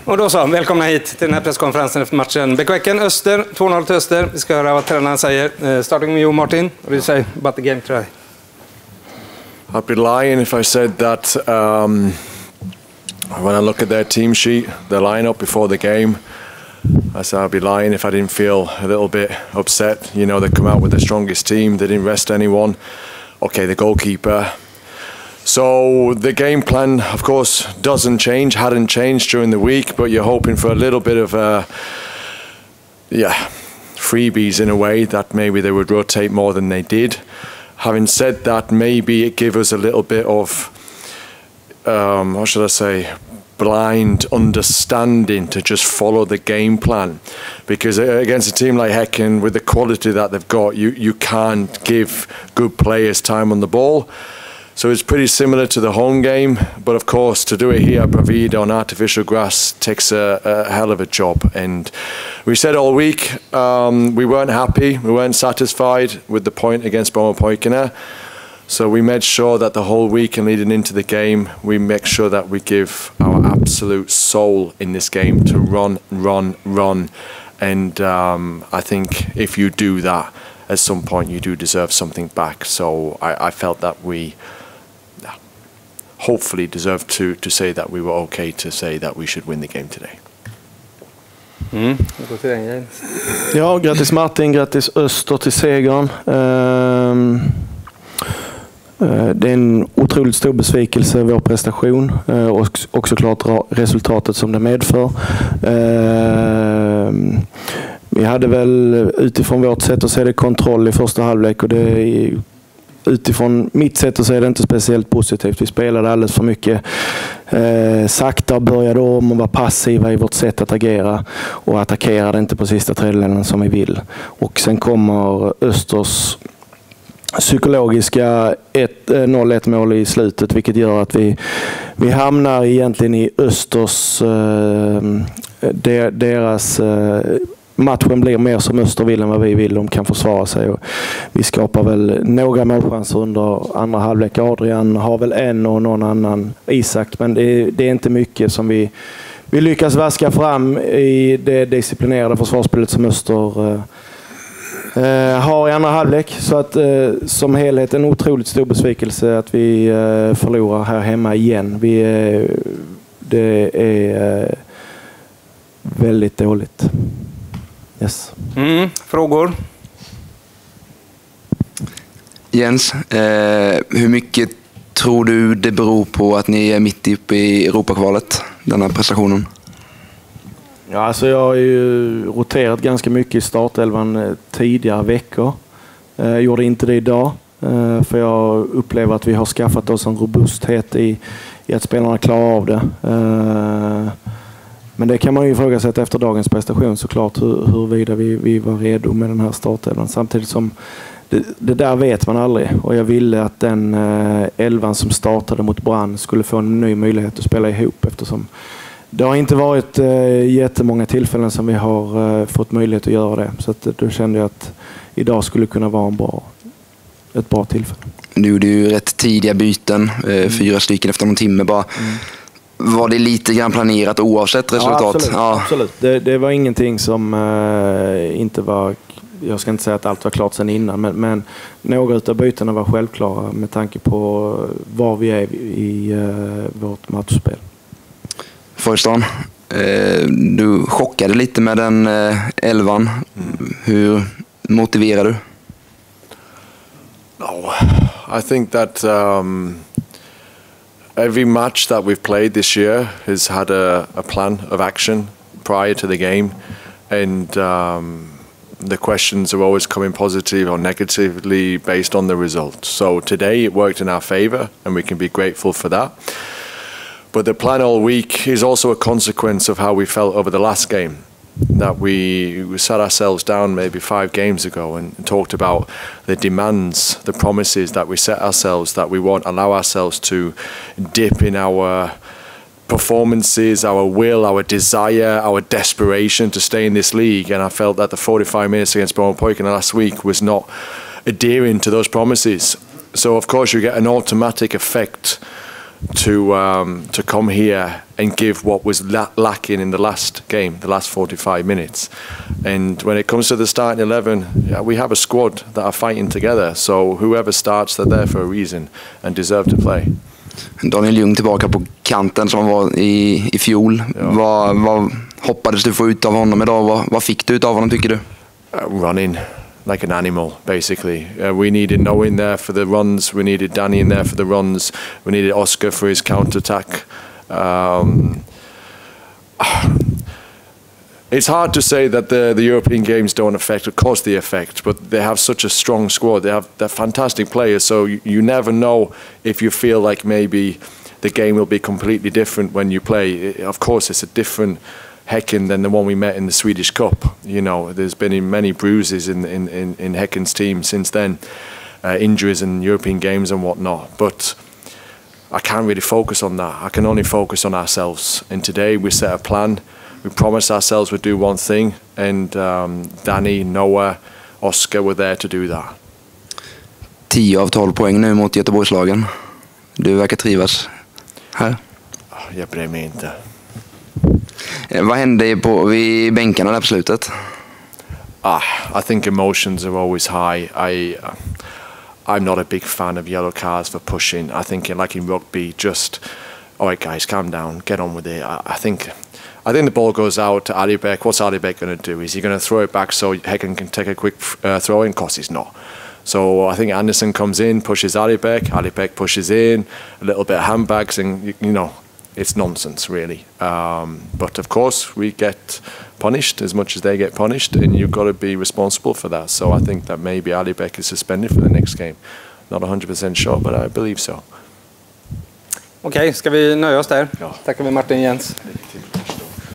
Och då så, välkomna hit till den här presskonferensen efter matchen. Häcken, Öster, 2-0 till Öster. Vi ska höra vad tränaren säger. Starting with you, Martin. What do you say about the game today? I'd be lying if I said that when I look at their team sheet, their lineup before the game, I said I'd be lying if I didn't feel a little bit upset. You know, they come out with the strongest team. They didn't rest anyone. Okay, the goalkeeper. So the game plan, of course, hadn't changed during the week, but you're hoping for a little bit of freebies in a way, that maybe they would rotate more than they did. Having said that, maybe it gave us a little bit of, what should I say, blind understanding to just follow the game plan, because against a team like Häcken, with the quality that they've got, you can't give good players time on the ball. So it's pretty similar to the home game, but of course to do it here at Bravida on artificial grass takes a hell of a job. And we said all week we weren't happy, we weren't satisfied with the point against Brommapojkarna. So we made sure that the whole week and leading into the game, we make sure that we give our absolute soul in this game to run. And I think if you do that, at some point you do deserve something back. So I felt that we hopefully deserve to say that we were okay to say that we should win the game today. Ja, grattis Martin, grattis Öster till segern. Det är en otroligt stor besvikelse, vår prestation, och också klart resultatet som det medför. Vi hade väl utifrån vårt sätt att se det kontroll i första halvlek, och det utifrån mitt sätt att se det inte speciellt positivt. Vi spelade alldeles för mycket sakta och började om och var passiva i vårt sätt att agera och attackerade inte på sista tredjedelen som vi vill. Och sen kommer Östers psykologiska 0-1 mål i slutet, vilket gör att vi hamnar egentligen i Östers deras matchen blir mer som Öster vill än vad vi vill. De kan försvara sig, och vi skapar väl några målchanser under andra halvlek. Adrian har väl en och någon annan, Isak, men det är inte mycket som vi lyckas vaska fram i det disciplinerade försvarsspelet som Öster har i andra halvlek. Så att som helhet en otroligt stor besvikelse att vi förlorar här hemma igen. Det är väldigt dåligt. Yes. Frågor? Jens, hur mycket tror du det beror på att ni är mitt uppe i Europakvalet, den här prestationen? Ja, alltså jag har ju roterat ganska mycket i startelvan tidigare veckor. Jag gjorde inte det idag, för jag upplever att vi har skaffat oss en robusthet i att spelarna klarar av det. Men det kan man ju ifrågasätta efter dagens prestation såklart, huruvida vi var redo med den här startelvan. Samtidigt som det där vet man aldrig, och jag ville att den elvan som startade mot Brann skulle få en ny möjlighet att spela ihop, eftersom det har inte varit jättemånga tillfällen som vi har fått möjlighet att göra det. Så att då kände jag att idag skulle kunna vara ett bra tillfälle. Nu gjorde ju rätt tidiga byten, 4 stycken efter någon timme bara. Var det lite grann planerat oavsett resultat? Ja, absolut. Det var ingenting som inte var... Jag ska inte säga att allt var klart sedan innan, men några av bytena var självklara med tanke på var vi är i vårt matchspel. Foyston, du chockade lite med den elvan. Hur motiverar du? I think that every match that we've played this year has had a plan of action prior to the game, and the questions are always coming positive or negatively based on the result. So today it worked in our favour, and we can be grateful for that. But the plan all week is also a consequence of how we felt over the last game. That we sat ourselves down maybe 5 games ago and talked about the demands, the promises that we set ourselves, that we won't allow ourselves to dip in our performances, our will, our desire, our desperation to stay in this league. And I felt that the 45 minutes against Brommapojkarna last week was not adhering to those promises. So of course you get an automatic effect to come here and give what was lacking in the last game, the last 45 minutes. And when it comes to the starting 11, we have a squad that are fighting together. So whoever starts, they're there for a reason and deserve to play. Daniel Ljung tillbaka på kanten som var i fjol. Ja. Vad hoppades du få ut av honom idag? Vad fick du ut av honom, tycker du? Running like an animal, basically. We needed Noah in there for the runs. We needed Danny in there for the runs. We needed Oscar for his counter-attack. It's hard to say that the European games don't affect. Of course they affect, but they have such a strong squad. They're fantastic players, so you never know if you feel like maybe the game will be completely different when you play. Of course, it's a different Häcken than the one we met in the Swedish Cup. You know, there's been many bruises in Häcken's team since then, injuries in European games and whatnot. But I can't really focus on that. I can only focus on ourselves. And today we set a plan. We promised ourselves we'd do one thing, and Danny, Noah, Oscar were there to do that. 10 av 12 poäng nu mot Göteborgslagen. Du verkar trivas här. Jag bryr mig inte. Vad hände vid bänkarna där på slutet? I think emotions are always high. I'm not a big fan of yellow cards for pushing. I think like in rugby, just, all right guys, calm down, get on with it. I think the ball goes out to Alibek. What's Alibek going to do? Is he going to throw it back so Häcken can take a quick throw in? Of course he's not. So I think Anderson comes in, pushes Alibek. Alibek pushes in, a little bit of handbags, and you know, it's nonsense really. But of course we get punished as much as they get punished, and you've got to be responsible for that. So I think that maybe Alibek is suspended for the next game. Not 100% sure, but I believe so. Okej, ska vi nöja oss där? Ja. Tackar vi Martin, Jens.